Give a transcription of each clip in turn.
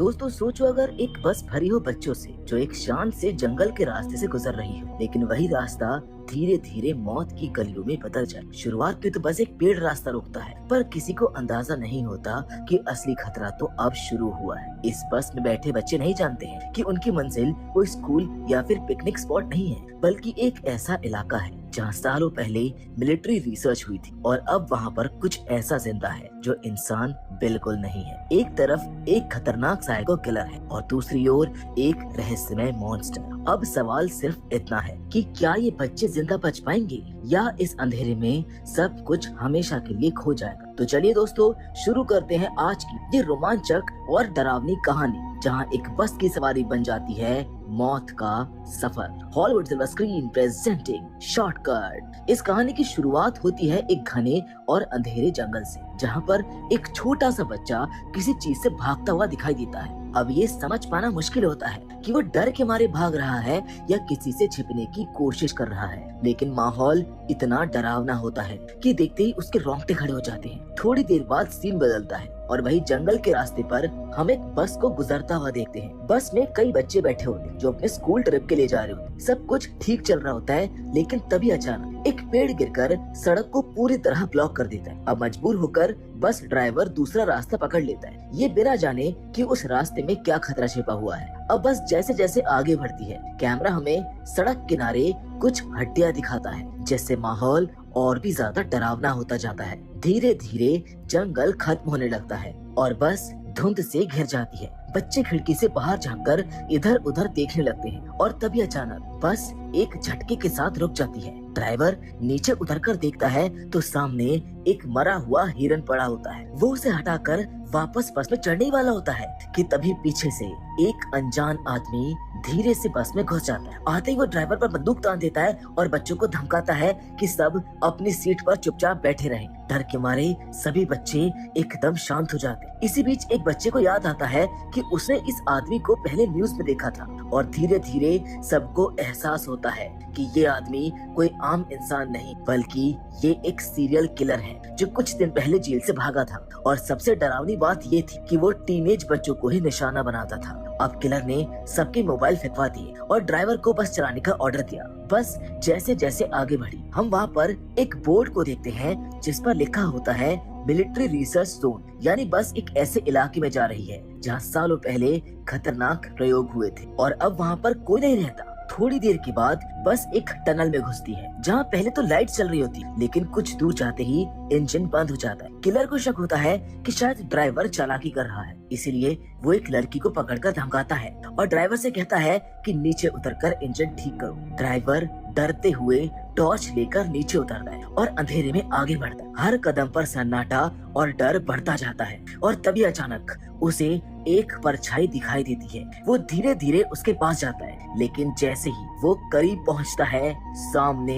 दोस्तों सोचो, अगर एक बस भरी हो बच्चों से जो एक शांत से जंगल के रास्ते से गुजर रही हो, लेकिन वही रास्ता धीरे धीरे मौत की गलियों में बदल जाए। शुरुआत में तो बस एक पेड़ रास्ता रोकता है, पर किसी को अंदाजा नहीं होता कि असली खतरा तो अब शुरू हुआ है। इस बस में बैठे बच्चे नहीं जानते हैं कि उनकी मंजिल कोई स्कूल या फिर पिकनिक स्पॉट नहीं है, बल्कि एक ऐसा इलाका है जहाँ सालों पहले मिलिट्री रिसर्च हुई थी और अब वहाँ पर कुछ ऐसा जिंदा है जो इंसान बिल्कुल नहीं है। एक तरफ एक खतरनाक साइको किलर है और दूसरी ओर एक रहस्यमय मॉन्स्टर। अब सवाल सिर्फ इतना है कि क्या ये बच्चे जिंदा बच पाएंगे या इस अंधेरे में सब कुछ हमेशा के लिए खो जाएगा। तो चलिए दोस्तों, शुरू करते हैं आज की ये रोमांचक और डरावनी कहानी, जहां एक बस की सवारी बन जाती है मौत का सफर। Hollywood silver screen presenting shortcut. इस कहानी की शुरुआत होती है एक घने और अंधेरे जंगल से, जहां पर एक छोटा सा बच्चा किसी चीज से भागता हुआ दिखाई देता है। अब ये समझ पाना मुश्किल होता है कि वो डर के मारे भाग रहा है या किसी से छिपने की कोशिश कर रहा है, लेकिन माहौल इतना डरावना होता है कि देखते ही उसके रोंगटे खड़े हो जाते हैं। थोड़ी देर बाद सीन बदलता है और वही जंगल के रास्ते पर हम एक बस को गुजरता हुआ देखते हैं। बस में कई बच्चे बैठे होते हैं जो अपने स्कूल ट्रिप के लिए जा रहे होते हैं। सब कुछ ठीक चल रहा होता है, लेकिन तभी अचानक एक पेड़ गिरकर सड़क को पूरी तरह ब्लॉक कर देता है। अब मजबूर होकर बस ड्राइवर दूसरा रास्ता पकड़ लेता है, ये बिना जाने कि उस रास्ते में क्या खतरा छिपा हुआ है। अब बस जैसे जैसे आगे बढ़ती है, कैमरा हमें सड़क किनारे कुछ हड्डियां दिखाता है, जिससे माहौल और भी ज्यादा डरावना होता जाता है। धीरे धीरे जंगल खत्म होने लगता है और बस धुंध से घिर जाती है। बच्चे खिड़की से बाहर झांककर इधर उधर देखने लगते हैं और तभी अचानक बस एक झटके के साथ रुक जाती है। ड्राइवर नीचे उतरकर देखता है तो सामने एक मरा हुआ हिरन पड़ा होता है। वो उसे हटाकर वापस बस में चढ़ने वाला होता है कि तभी पीछे से एक अनजान आदमी धीरे से बस में घुस जाता है। आते ही वो ड्राइवर पर बंदूक तान देता है और बच्चों को धमकाता है कि सब अपनी सीट पर चुपचाप बैठे रहें। डर के मारे सभी बच्चे एकदम शांत हो जाते हैं। इसी बीच एक बच्चे को याद आता है कि उसने इस आदमी को पहले न्यूज़ में देखा था और धीरे धीरे सबको एहसास होता है कि ये आदमी कोई आम इंसान नहीं, बल्कि ये एक सीरियल किलर है जो कुछ दिन पहले जेल से भागा था। और सबसे डरावनी बात ये थी कि वो टीनेज बच्चों को ही निशाना बनाता था। अब किलर ने सबके मोबाइल फेंकवा दिए और ड्राइवर को बस चलाने का ऑर्डर दिया। बस जैसे जैसे आगे बढ़ी, हम वहाँ पर एक बोर्ड को देखते हैं जिस पर लिखा होता है मिलिट्री रिसर्च जोन, यानी बस एक ऐसे इलाके में जा रही है जहाँ सालों पहले खतरनाक प्रयोग हुए थे और अब वहाँ पर कोई नहीं रहता। थोड़ी देर के बाद बस एक टनल में घुसती है जहाँ पहले तो लाइट चल रही होती, लेकिन कुछ दूर जाते ही इंजन बंद हो जाता है। किलर को शक होता है कि शायद ड्राइवर चालाकी कर रहा है, इसीलिए वो एक लड़की को पकड़कर धमकाता है और ड्राइवर से कहता है कि नीचे उतरकर इंजन ठीक करो। ड्राइवर डरते हुए टॉर्च लेकर नीचे उतरता है और अंधेरे में आगे बढ़ता है। हर कदम पर सन्नाटा और डर बढ़ता जाता है और तभी अचानक उसे एक परछाई दिखाई देती है। वो धीरे धीरे उसके पास जाता है, लेकिन जैसे ही वो करीब पहुंचता है, सामने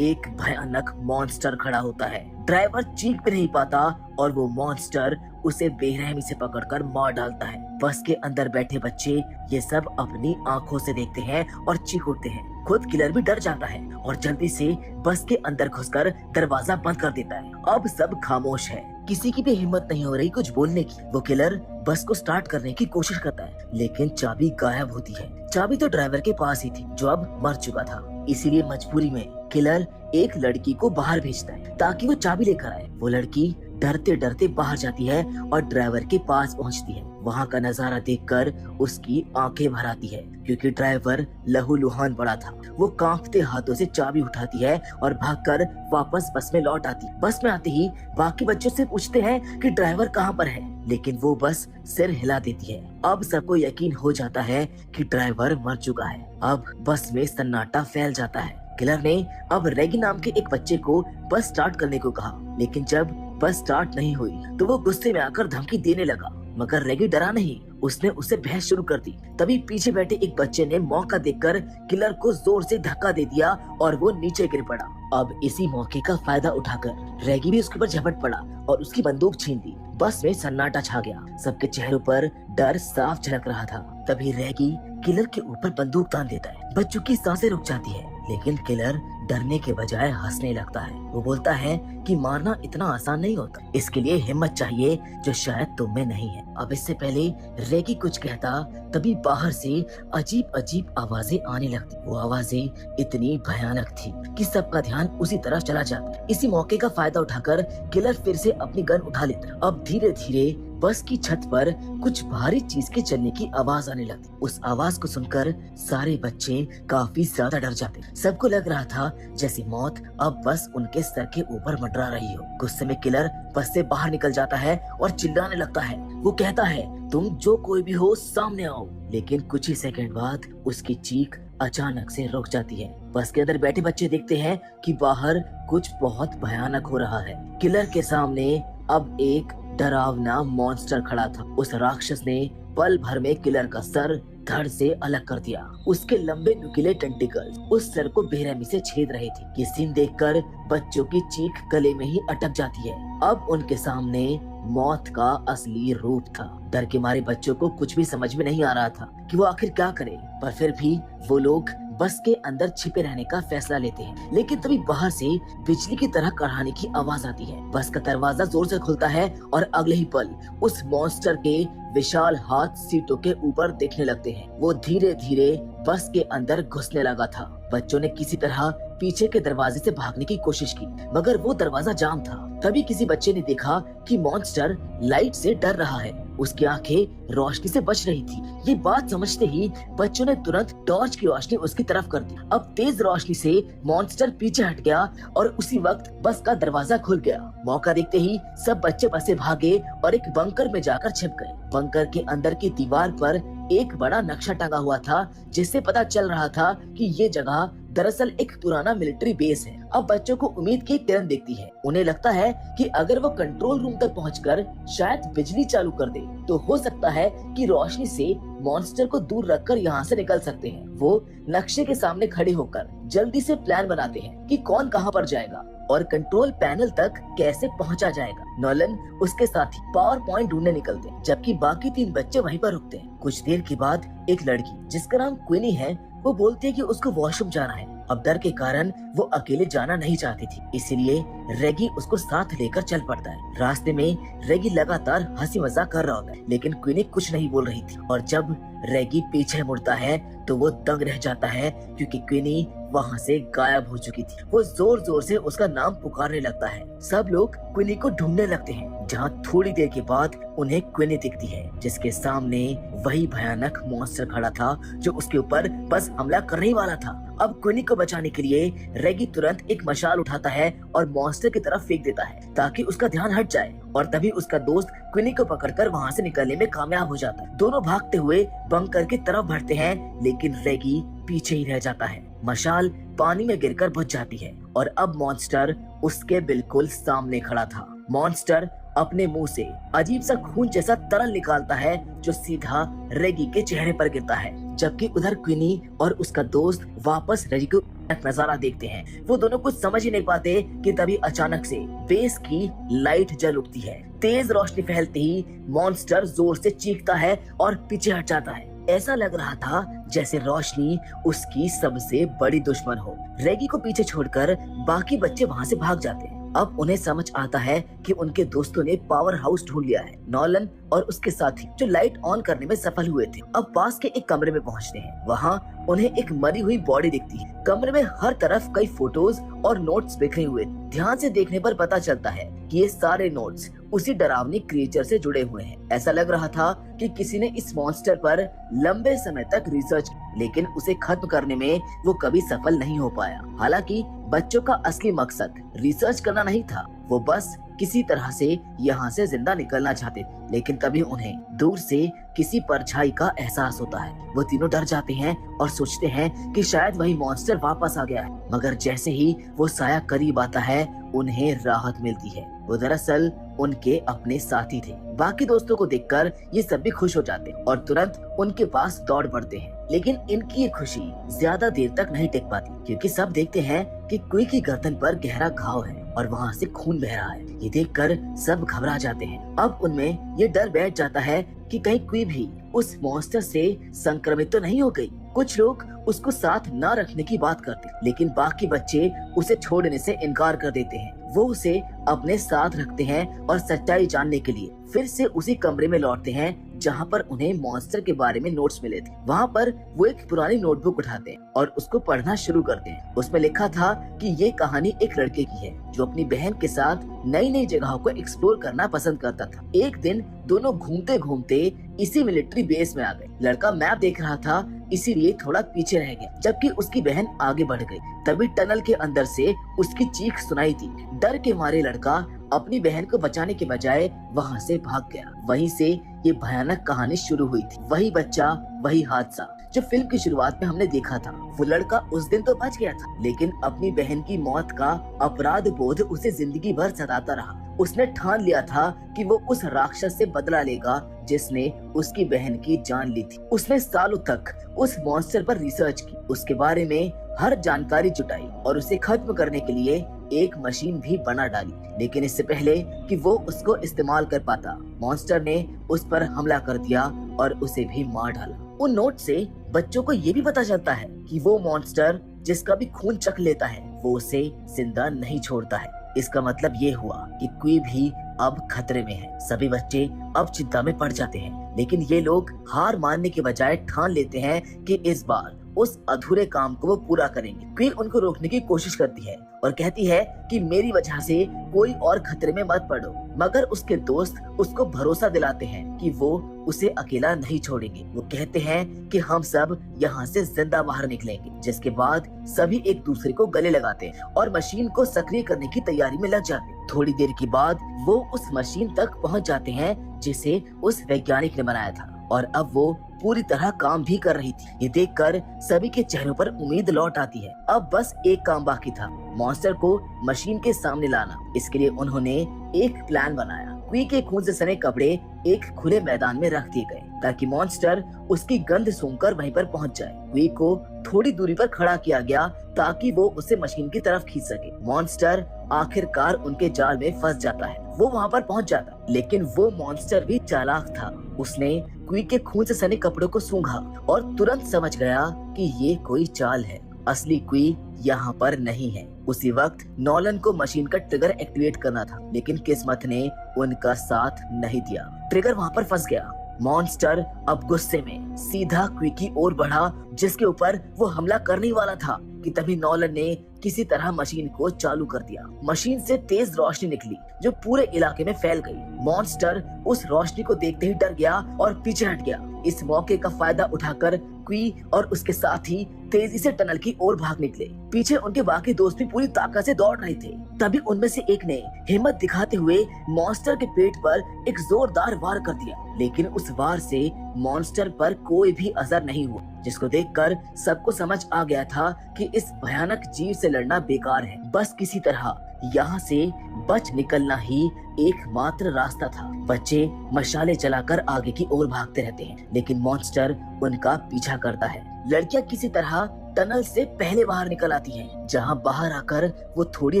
एक भयानक मॉन्स्टर खड़ा होता है। ड्राइवर चीख भी नहीं पाता और वो मॉन्स्टर उसे बेरहमी से पकड़कर मार डालता है। बस के अंदर बैठे बच्चे ये सब अपनी आंखों से देखते हैं और चीख उठते हैं। खुद किलर भी डर जाता है और जल्दी से बस के अंदर घुसकर दरवाजा बंद कर देता है। अब सब खामोश है, किसी की भी हिम्मत नहीं हो रही कुछ बोलने की। वो किलर बस को स्टार्ट करने की कोशिश करता है, लेकिन चाबी गायब होती है। चाबी तो ड्राइवर के पास ही थी जो अब मर चुका था, इसीलिए मजबूरी में किलर एक लड़की को बाहर भेजता है ताकि वो चाबी लेकर आए। वो लड़की डरते डरते बाहर जाती है और ड्राइवर के पास पहुंचती है। वहाँ का नजारा देखकर उसकी आंखें भर आती है, क्योंकि ड्राइवर लहूलुहान पड़ा था। वो कांपते हाथों से चाबी उठाती है और भागकर वापस बस में लौट आती। बस में आते ही बाकी बच्चों से पूछते हैं कि ड्राइवर कहाँ पर है, लेकिन वो बस सिर हिला देती है। अब सबको यकीन हो जाता है कि ड्राइवर मर चुका है। अब बस में सन्नाटा फैल जाता है। किलर ने अब रेगी नाम के एक बच्चे को बस स्टार्ट करने को कहा, लेकिन जब बस स्टार्ट नहीं हुई तो वो गुस्से में आकर धमकी देने लगा, मगर रेगी डरा नहीं, उसने उससे बहस शुरू कर दी। तभी पीछे बैठे एक बच्चे ने मौका देखकर किलर को जोर से धक्का दे दिया और वो नीचे गिर पड़ा। अब इसी मौके का फायदा उठाकर रेगी भी उसके ऊपर झपट पड़ा और उसकी बंदूक छीन ली। बस में सन्नाटा छा गया, सबके चेहरों पर डर साफ झलक रहा था। तभी रेगी किलर के ऊपर बंदूक तान देता है। बच्चों की सांसें रुक जाती है, लेकिन किलर डरने के बजाय हंसने लगता है। वो बोलता है कि मारना इतना आसान नहीं होता, इसके लिए हिम्मत चाहिए जो शायद तुम में नहीं है। अब इससे पहले रेगी कुछ कहता तभी बाहर से अजीब अजीब आवाजें आने लगती। वो आवाजें इतनी भयानक थी कि सबका ध्यान उसी तरफ चला जाता। इसी मौके का फायदा उठाकर किलर फिर से अपनी गन उठा लेता। अब धीरे धीरे बस की छत पर कुछ भारी चीज के चलने की आवाज आने लगती। उस आवाज को सुनकर सारे बच्चे काफी ज्यादा डर जाते। सबको लग रहा था जैसे मौत अब बस उनके सर के ऊपर मंडरा रही हो। गुस्से में किलर बस से बाहर निकल जाता है और चिल्लाने लगता है। वो कहता है, तुम जो कोई भी हो सामने आओ। लेकिन कुछ ही सेकंड बाद उसकी चीख अचानक से रुक जाती है। बस के अंदर बैठे बच्चे देखते हैं कि बाहर कुछ बहुत भयानक हो रहा है। किलर के सामने अब एक डरावना मॉन्स्टर खड़ा था। उस राक्षस ने पल भर में किलर का सर धड़ से अलग कर दिया। उसके लंबे नुकीले टेंटिकल्स उस सर को बेरहमी से छेद रहे थे। ये सीन देखकर बच्चों की चीख गले में ही अटक जाती है। अब उनके सामने मौत का असली रूप था। डर के मारे बच्चों को कुछ भी समझ में नहीं आ रहा था कि वो आखिर क्या करे, पर फिर भी वो लोग बस के अंदर छिपे रहने का फैसला लेते हैं। लेकिन तभी बाहर से बिजली की तरह कड़ाने की आवाज आती है। बस का दरवाजा जोर से खुलता है और अगले ही पल उस मॉन्स्टर के विशाल हाथ सीटों के ऊपर दिखने लगते हैं। वो धीरे धीरे बस के अंदर घुसने लगा था। बच्चों ने किसी तरह पीछे के दरवाजे से भागने की कोशिश की, मगर वो दरवाजा जाम था। तभी किसी बच्चे ने देखा कि मॉन्स्टर लाइट से डर रहा है। उसकी आंखें रोशनी से बच रही थी। ये बात समझते ही बच्चों ने तुरंत टॉर्च की रोशनी उसकी तरफ कर दी। अब तेज रोशनी से मॉन्स्टर पीछे हट गया और उसी वक्त बस का दरवाजा खुल गया। मौका देखते ही सब बच्चे बस से भागे और एक बंकर में जाकर छिप गए। बंकर के अंदर की दीवार पर एक बड़ा नक्शा टंगा हुआ था, जिससे पता चल रहा था कि ये जगह दरअसल एक पुराना मिलिट्री बेस है। अब बच्चों को उम्मीद की किरण दिखती है। उन्हें लगता है कि अगर वो कंट्रोल रूम तक पहुंचकर शायद बिजली चालू कर दे तो हो सकता है कि रोशनी से मॉन्स्टर को दूर रखकर यहाँ से निकल सकते हैं। वो नक्शे के सामने खड़े होकर जल्दी से प्लान बनाते हैं कि कौन कहाँ पर जाएगा और कंट्रोल पैनल तक कैसे पहुंचा जाएगा। नॉलन उसके साथी पावर पॉइंट ढूंढने निकलते हैं, जबकि बाकी 3 बच्चे वहीं पर रुकते हैं। कुछ देर के बाद एक लड़की जिसका नाम क्विनी है, वो बोलती है कि उसको वॉशरूम जाना है। अब डर के कारण वो अकेले जाना नहीं चाहती थी, इसलिए रेगी उसको साथ लेकर चल पड़ता है। रास्ते में रेगी लगातार हंसी मजाक कर रहा होता है, लेकिन क्विनी कुछ नहीं बोल रही थी। और जब रेगी पीछे मुड़ता है तो वो दंग रह जाता है, क्योंकि क्विनी वहाँ से गायब हो चुकी थी। वो जोर जोर से उसका नाम पुकारने लगता है। सब लोग क्विनी को ढूंढने लगते हैं, जहाँ थोड़ी देर के बाद उन्हें क्विनी दिखती है, जिसके सामने वही भयानक मॉन्स्टर खड़ा था जो उसके ऊपर बस हमला करने वाला था। अब क्विनी को बचाने के लिए रेगी तुरंत एक मशाल उठाता है और मॉन्स्टर की तरफ फेंक देता है ताकि उसका ध्यान हट जाए। और तभी उसका दोस्त क्विनी को पकड़कर वहाँ से निकलने में कामयाब हो जाता है। दोनों भागते हुए बंकर की तरफ बढ़ते हैं, लेकिन रेगी पीछे ही रह जाता है। मशाल पानी में गिरकर बुझ जाती है और अब मॉन्स्टर उसके बिल्कुल सामने खड़ा था। मॉन्स्टर अपने मुंह से अजीब सा खून जैसा तरल निकालता है जो सीधा रेगी के चेहरे पर गिरता है, जबकि उधर क्विनी और उसका दोस्त वापस रेगी को नजारा देखते हैं। वो दोनों कुछ समझ ही नहीं पाते कि तभी अचानक से बेस की लाइट जल उठती है। तेज रोशनी फैलते ही मॉन्स्टर जोर से चीखता है और पीछे हट जाता है। ऐसा लग रहा था जैसे रोशनी उसकी सबसे बड़ी दुश्मन हो। रेगी को पीछे छोड़कर बाकी बच्चे वहाँ से भाग जाते हैं। अब उन्हें समझ आता है कि उनके दोस्तों ने पावर हाउस ढूंढ लिया है। नॉलन और उसके साथी जो लाइट ऑन करने में सफल हुए थे, अब पास के एक कमरे में पहुंचते हैं। वहाँ उन्हें एक मरी हुई बॉडी दिखती है। कमरे में हर तरफ कई फोटोज और नोट्स बिखरे हुए। ध्यान से देखने पर पता चलता है कि ये सारे नोट्स उसी डरावनी क्रिएचर से जुड़े हुए हैं। ऐसा लग रहा था कि किसी ने इस मॉन्स्टर पर लंबे समय तक रिसर्च की, लेकिन उसे खत्म करने में वो कभी सफल नहीं हो पाया। हालांकि बच्चों का असली मकसद रिसर्च करना नहीं था, वो बस किसी तरह से यहाँ से जिंदा निकलना चाहते थे। लेकिन तभी उन्हें दूर से किसी परछाई का एहसास होता है। वो तीनों डर जाते हैं और सोचते हैं कि शायद वही मॉन्स्टर वापस आ गया है, मगर जैसे ही वो साया करीब आता है उन्हें राहत मिलती है। वो दरअसल उनके अपने साथी थे। बाकी दोस्तों को देखकर ये सब भी खुश हो जाते हैं और तुरंत उनके पास दौड़ पड़ते हैं। लेकिन इनकी ये खुशी ज्यादा देर तक नहीं टिक पाती, क्योंकि सब देखते हैं कि क्वी की गर्दन पर गहरा घाव है और वहाँ से खून बह रहा है। ये देखकर सब घबरा जाते हैं। अब उनमें ये डर बैठ जाता है कि कहीं क्वी भी उस मॉन्स्टर से संक्रमित तो नहीं हो गई। कुछ लोग उसको साथ न रखने की बात करते, लेकिन बाकी बच्चे उसे छोड़ने से इनकार कर देते हैं। वो उसे अपने साथ रखते हैं और सच्चाई जानने के लिए फिर से उसी कमरे में लौटते हैं जहाँ पर उन्हें मॉन्स्टर के बारे में नोट्स मिले थे। वहाँ पर वो एक पुरानी नोटबुक उठाते हैं और उसको पढ़ना शुरू करते हैं। उसमें लिखा था कि ये कहानी एक लड़के की है जो अपनी बहन के साथ नई नई जगहों को एक्सप्लोर करना पसंद करता था। एक दिन दोनों घूमते घूमते इसी मिलिट्री बेस में आ गए। लड़का मैप देख रहा था, इसीलिए थोड़ा पीछे रह गया, जबकि उसकी बहन आगे बढ़ गई। तभी टनल के अंदर से उसकी चीख सुनाई दी। डर के मारे लड़का अपनी बहन को बचाने के बजाय वहाँ से भाग गया। वहीं से ये भयानक कहानी शुरू हुई थी। वही बच्चा, वही हादसा जो फिल्म की शुरुआत में हमने देखा था। वो लड़का उस दिन तो बच गया था, लेकिन अपनी बहन की मौत का अपराध बोध उसे जिंदगी भर सताता रहा। उसने ठान लिया था कि वो उस राक्षस से बदला लेगा जिसने उसकी बहन की जान ली थी। उसने सालों तक उस मॉन्स्टर पर रिसर्च की, उसके बारे में हर जानकारी जुटाई और उसे खत्म करने के लिए एक मशीन भी बना डाली। लेकिन इससे पहले कि वो उसको इस्तेमाल कर पाता, मॉन्स्टर ने उस पर हमला कर दिया और उसे भी मार डाला। उन नोट से बच्चों को ये भी पता चलता है कि वो मॉन्स्टर जिसका भी खून चख लेता है वो उसे जिंदा नहीं छोड़ता है। इसका मतलब ये हुआ कि कोई भी अब खतरे में है। सभी बच्चे अब चिंता में पड़ जाते हैं, लेकिन ये लोग हार मानने के बजाय ठान लेते हैं कि इस बार उस अधूरे काम को वो पूरा करेंगे। क्वी उनको रोकने की कोशिश करती है और कहती है कि मेरी वजह से कोई और खतरे में मत पड़ो, मगर उसके दोस्त उसको भरोसा दिलाते हैं कि वो उसे अकेला नहीं छोड़ेंगे। वो कहते हैं कि हम सब यहाँ से जिंदा बाहर निकलेंगे, जिसके बाद सभी एक दूसरे को गले लगाते हैं और मशीन को सक्रिय करने की तैयारी में लग जाते हैं। थोड़ी देर के बाद वो उस मशीन तक पहुँच जाते हैं जिसे उस वैज्ञानिक ने बनाया था और अब वो पूरी तरह काम भी कर रही थी। ये देखकर सभी के चेहरों पर उम्मीद लौट आती है। अब बस एक काम बाकी था, मॉन्स्टर को मशीन के सामने लाना। इसके लिए उन्होंने एक प्लान बनाया। क्वी के खून से सने कपड़े एक खुले मैदान में रख दिए गए ताकि मॉन्स्टर उसकी गंध सूंघकर वहीं पर पहुंच जाए। क्वी को थोड़ी दूरी पर खड़ा किया गया ताकि वो उसे मशीन की तरफ खींच सके। मॉन्स्टर आखिरकार उनके जाल में फंस जाता है। वो वहाँ पर पहुँच जाता, लेकिन वो मॉन्स्टर भी चालाक था। उसने क्वी के खून से सने कपड़ों को सूंघा और तुरंत समझ गया कि ये कोई चाल है। असली क्वी यहाँ पर नहीं है। उसी वक्त नॉलन को मशीन का ट्रिगर एक्टिवेट करना था, लेकिन किस्मत ने उनका साथ नहीं दिया। ट्रिगर वहाँ पर फंस गया। मॉन्स्टर अब गुस्से में सीधा क्वी की ओर बढ़ा, जिसके ऊपर वो हमला करने वाला था कि तभी नॉलन ने किसी तरह मशीन को चालू कर दिया। मशीन से तेज रोशनी निकली जो पूरे इलाके में फैल गई। मॉन्स्टर उस रोशनी को देखते ही डर गया और पीछे हट गया। इस मौके का फायदा उठाकर क्वी और उसके साथी तेजी से टनल की ओर भाग निकले। पीछे उनके बाकी दोस्त भी पूरी ताकत से दौड़ रहे थे। तभी उनमें से एक ने हिम्मत दिखाते हुए मॉन्स्टर के पेट पर एक जोरदार वार कर दिया, लेकिन उस वार से मॉन्स्टर पर कोई भी असर नहीं हुआ, जिसको देखकर सबको समझ आ गया था कि इस भयानक जीव से लड़ना बेकार है। बस किसी तरह यहाँ से बच निकलना ही एकमात्र रास्ता था। बच्चे मशाले जलाकर आगे की ओर भागते रहते हैं, लेकिन मॉन्स्टर उनका पीछा करता है। लड़कियां किसी तरह टनल से पहले बाहर निकल आती हैं, जहां बाहर आकर वो थोड़ी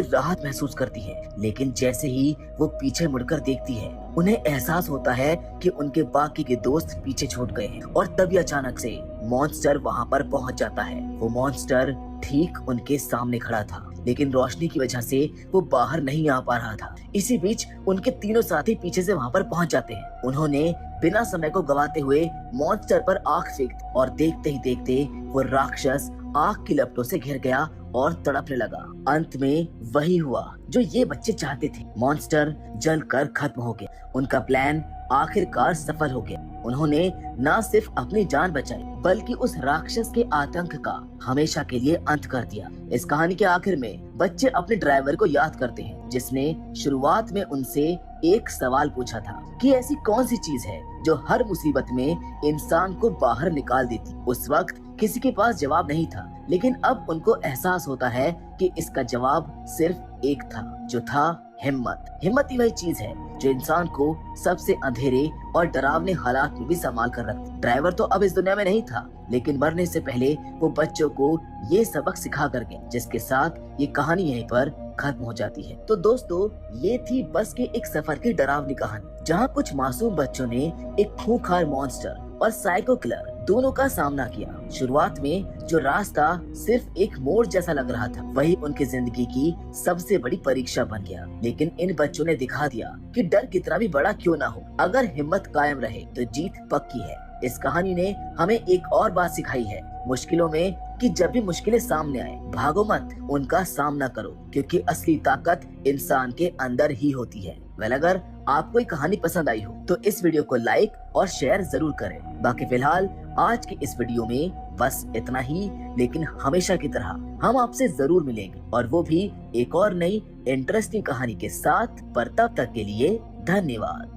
राहत महसूस करती है। लेकिन जैसे ही वो पीछे मुड़कर देखती है, उन्हें एहसास होता है कि उनके बाकी के दोस्त पीछे छूट गए हैं। और तभी अचानक से मॉन्स्टर वहां पर पहुंच जाता है। वो मॉन्स्टर ठीक उनके सामने खड़ा था, लेकिन रोशनी की वजह से वो बाहर नहीं आ पा रहा था। इसी बीच उनके तीनों साथी पीछे से वहां पर पहुंच जाते हैं। उन्होंने बिना समय को गवाते हुए मॉन्स्टर पर आंख फेंक दी और देखते ही देखते वो राक्षस आग की लपटों से घिर गया और तड़पने लगा। अंत में वही हुआ जो ये बच्चे चाहते थे। मॉन्स्टर जलकर खत्म हो गया। उनका प्लान आखिरकार सफल हो गया। उन्होंने न सिर्फ अपनी जान बचाई, बल्कि उस राक्षस के आतंक का हमेशा के लिए अंत कर दिया। इस कहानी के आखिर में बच्चे अपने ड्राइवर को याद करते हैं, जिसने शुरुआत में उनसे एक सवाल पूछा था कि ऐसी कौन सी चीज है जो हर मुसीबत में इंसान को बाहर निकाल देती। उस वक्त किसी के पास जवाब नहीं था, लेकिन अब उनको एहसास होता है कि इसका जवाब सिर्फ एक था, जो था हिम्मत। हिम्मत ही वही चीज है जो इंसान को सबसे अंधेरे और डरावने हालात में भी संभाल कर रखती। ड्राइवर तो अब इस दुनिया में नहीं था, लेकिन मरने से पहले वो बच्चों को ये सबक सिखा कर गए, जिसके साथ ये कहानी यहीं पर खत्म हो जाती है। तो दोस्तों, ये थी बस के एक सफर की डरावनी कहानी, जहाँ कुछ मासूम बच्चों ने एक खूंखार मॉन्स्टर और साइको किलर दोनों का सामना किया। शुरुआत में जो रास्ता सिर्फ एक मोड़ जैसा लग रहा था, वही उनकी जिंदगी की सबसे बड़ी परीक्षा बन गया। लेकिन इन बच्चों ने दिखा दिया कि डर कितना भी बड़ा क्यों ना हो, अगर हिम्मत कायम रहे तो जीत पक्की है। इस कहानी ने हमें एक और बात सिखाई है मुश्किलों में, कि जब भी मुश्किलें सामने आए भागो मत, उनका सामना करो, क्योंकि असली ताकत इंसान के अंदर ही होती है। अगर आपको ये कहानी पसंद आई हो तो इस वीडियो को लाइक और शेयर जरूर करें। बाकी फिलहाल आज की इस वीडियो में बस इतना ही, लेकिन हमेशा की तरह हम आपसे जरूर मिलेंगे, और वो भी एक और नई इंटरेस्टिंग कहानी के साथ। पर तब तक के लिए धन्यवाद।